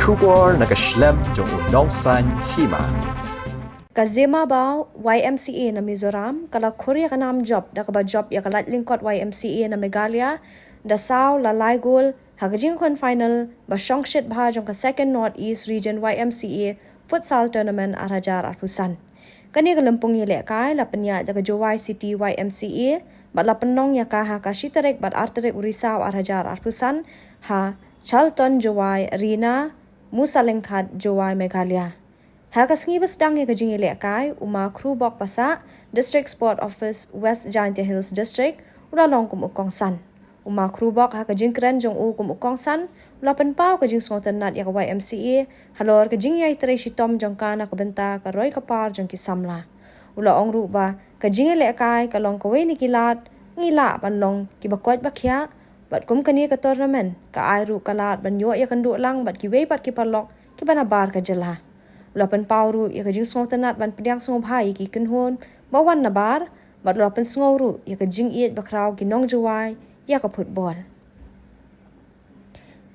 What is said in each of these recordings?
Shubor nakaslem jong unongsan Hima. Ka Zemabawk YMCA na Mizoram kala Korea kanam job da ka job ya kala lingkot YMCA na Meghalaya da saw la laigol hagajing kon final ba shongshit bha jong ka second northeast region YMCA futsal tournament arajar arpusan. Kani ka lempung yele kai la penya da ka Jowai City YMCA ba la penong ya ka ha ka shitarek bat arterek urisaw arajar arpusan ha Charlton Jowai Arena Musalengkhat Jowai Meghalaya. Hakas ngibas dang ka jing ile kai uma crew bok pasa District Sport Office West Giant Hills District ula long kum ukong san. Uma crew bok ha ka jing kran jong u kum ukong san ula penpau ka jing songotan nat ya ka YMCA halor ka jing yai tere shitom jong kana ka benta ka roy ka par jong ki samla. Ula ong ru ba ka jing ile kai ka long ka we ni kilat ngila ban long ki bakot bakya bat kum kani ka tournament ka ai ru kalat ban yo ya kan du lang bat ki we bat ki parlok ki bana bar ka jela. Lapan pauru ya ka jing sngau tanat ban pediang sngau bhai ki kunhon bawan na bar bat lapan sngau ru ya ka jing iet bakrau ki nong Jowai ya ka football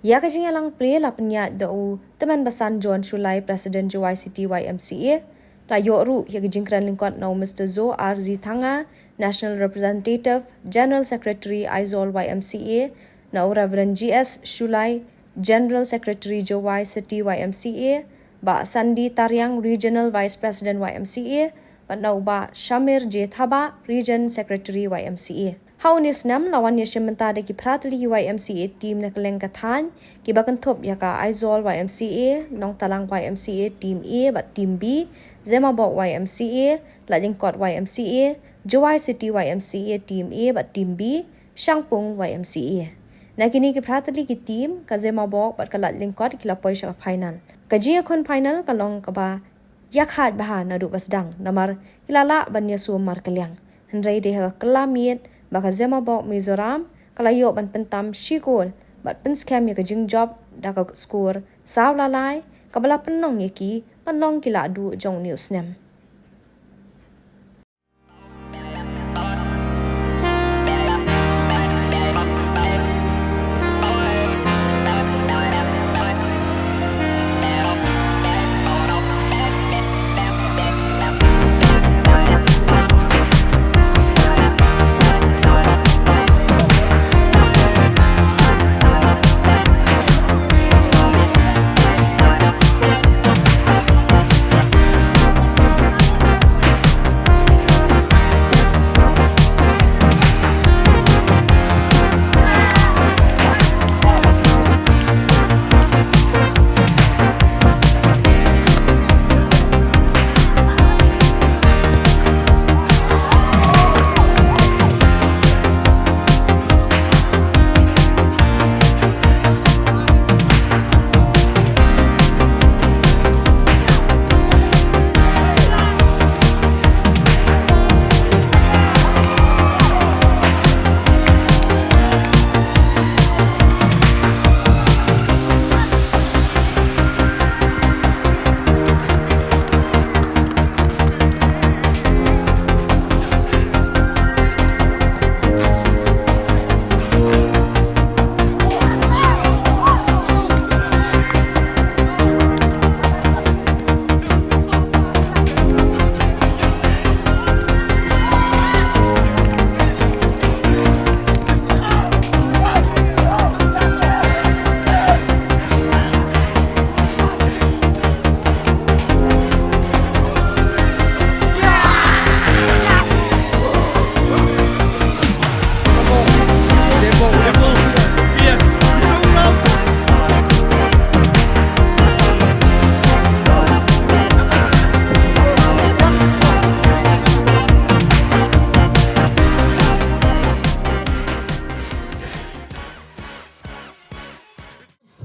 ya ka jing alang pre lapan ya do teman basan John Shulai President Jowai City YMCA la yo ru ya ka jing kran lingkot no Mr. Zo RZ Thanga National Representative General Secretary Aizol YMCA na Reverend GS Shulai General Secretary Jowai City YMCA ba Sandi Taryang Regional Vice President YMCA ba nau ba Shamir J Thaba Region Secretary YMCA. Haunis nam lawan ya shimenta de ki pratli YMCA team na kaleng kathan ki bakan thop ya ka Aizol YMCA nong talang YMCA team A ba team B Zemabawk YMCA Lajengkot YMCA Jowai City YMCA team A ba team B Shangpung YMCA. Na kini ki pratli ki team ka Zemabawk bat kalat lingkot ki lapoy siya ka final. Kajia kon final kalong kaba yakhat bahan na du basdang namar kilala banya sumar kalyang. Hendrai de ha kelamiet baka Zemabawk Mizoram kalayo ban pentam shikol bat pen scam ya kajing job da ka score saw lalai kabala penong yaki panlong kila du jong news nem.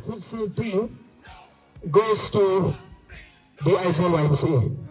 Futsal team goes to the Aizol YMCA.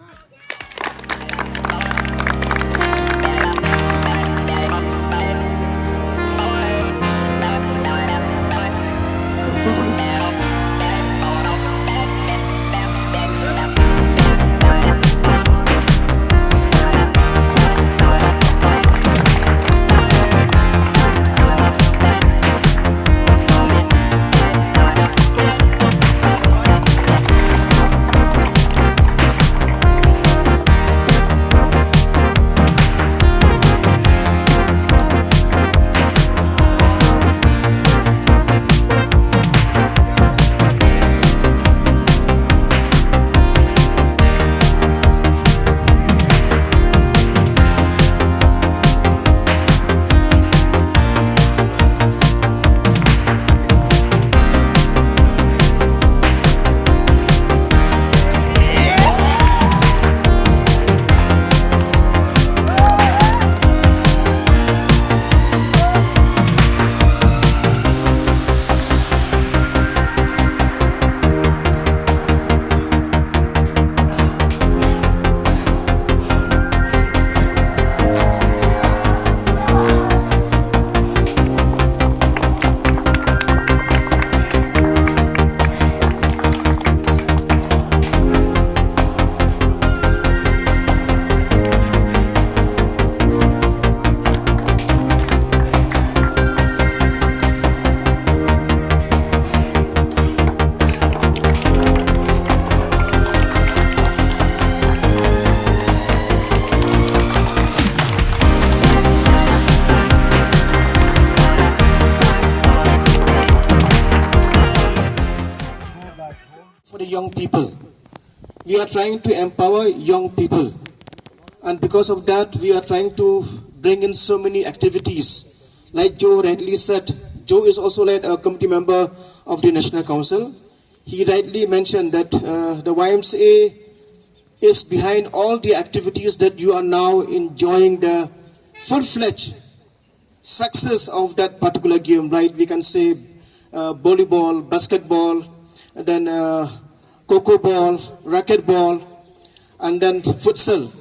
For the young people. We are trying to empower young people. And because of that, we are trying to bring in so many activities. Like Joe rightly said, Joe is also like a committee member of the National Council. He rightly mentioned that the YMCA is behind all the activities that you are now enjoying the full-fledged success of that particular game, right? We can say volleyball, basketball, and then coco ball, racquetball, and then futsal,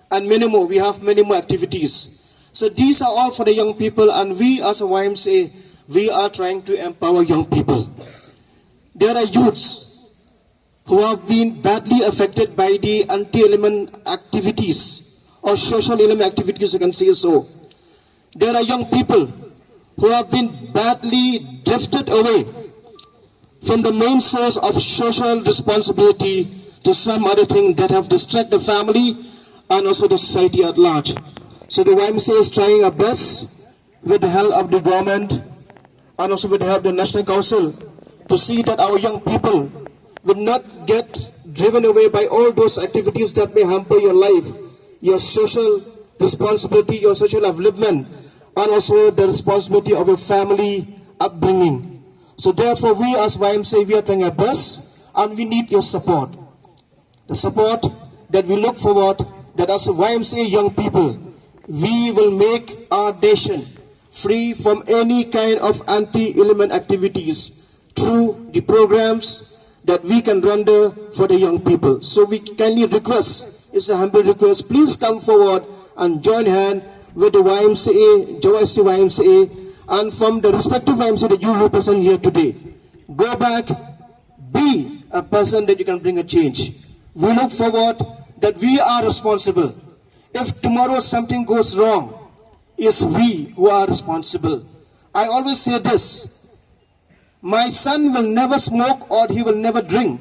and many more. We have many more activities. So these are all for the young people, and we as a YMCA, we are trying to empower young people. There are youths who have been badly affected by the anti-element activities, or social element activities, you can say so. There are young people who have been badly drifted away from the main source of social responsibility to some other thing that have distracted the family and also the society at large. So the YMCA is trying our best with the help of the government and also with the help of the National Council to see that our young people will not get driven away by all those activities that may hamper your life, your social responsibility, your social development, and also the responsibility of your family upbringing. So therefore, we as YMCA, we are trying our best, and we need your support. The support that we look forward, that as a YMCA young people, we will make our nation free from any kind of anti-element activities through the programs that we can render for the young people. So we kindly request, it's a humble request, please come forward and join hand with the YMCA, JOST YMCA, and from the respective YMCA that you represent here today. Go back, be a person that you can bring a change. We look forward that we are responsible. If tomorrow something goes wrong, it's we who are responsible. I always say this, my son will never smoke or he will never drink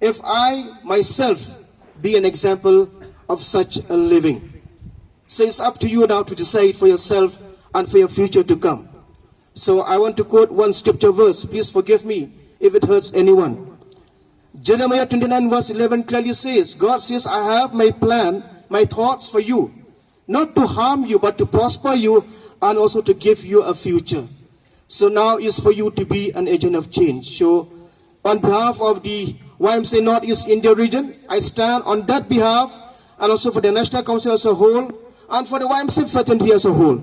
if I myself be an example of such a living. So it's up to you now to decide for yourself and for your future to come. So I want to quote one scripture verse. Please forgive me if it hurts anyone. Jeremiah 29 verse 11 clearly says, God says, I have my plan, my thoughts for you, not to harm you, but to prosper you and also to give you a future. So now is for you to be an agent of change. So on behalf of the YMCA Northeast India region, I stand on that behalf and also for the National Council as a whole and for the YMCA fraternity as a whole.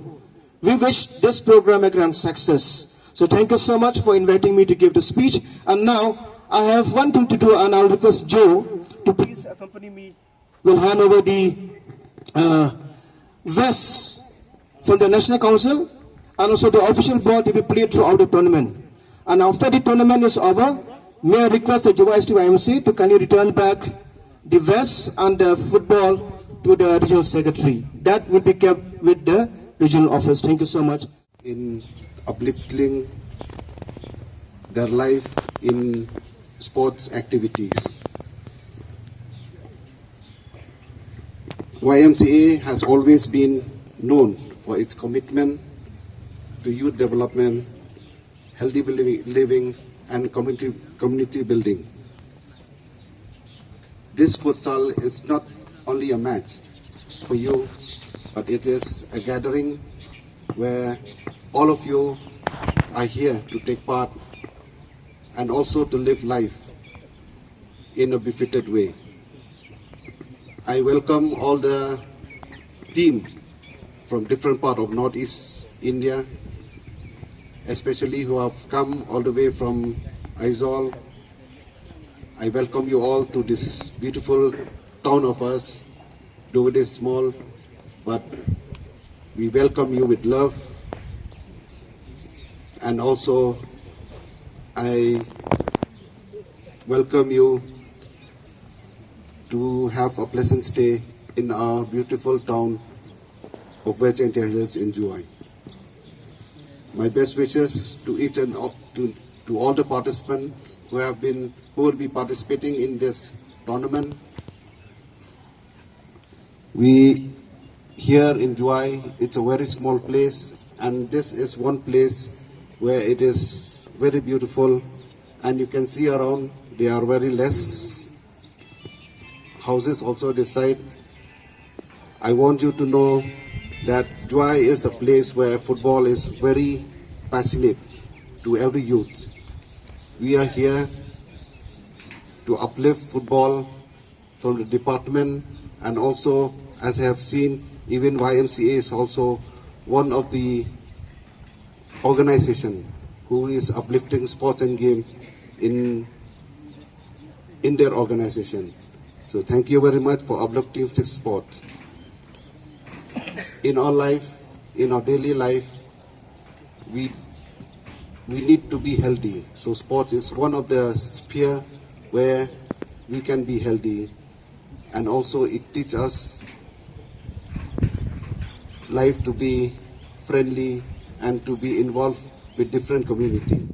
We wish this program a grand success. So thank you so much for inviting me to give the speech. And now I have one thing to do, and I'll request Joe to please accompany me. We'll hand over the vest from the National Council and also the official ball to be played throughout the tournament. And after the tournament is over, may I request the JOST YMCA to kindly return back the vest and the football to the regional secretary. That will be kept with the regional office. Thank you so much. In uplifting their life in sports activities. YMCA has always been known for its commitment to youth development, healthy living, and community building. This futsal is not only a match for you, but it is a gathering where all of you are here to take part and also to live life in a befitted way. I welcome all the team from different parts of Northeast India, especially who have come all the way from Aizawl. I welcome you all to this beautiful town of us, though it is small, but we welcome you with love. And also, I welcome you to have a pleasant stay in our beautiful town of West India Hills in July. My best wishes to each and all, to all the participants who will be participating in this tournament. We here in July, it's a very small place, and this is one place where it is very beautiful, and you can see around There are very less houses also this side. I want you to know that Joy is a place where football is very passionate to every youth. We are here to uplift football from the department, and also, as I have seen, even YMCA is also one of the organization who is uplifting sports and game in their organization. So thank you very much for uplifting this sport. In our life, in our daily life, we need to be healthy. So sports is one of the sphere where we can be healthy, and also it teaches us life to be friendly and to be involved with different community.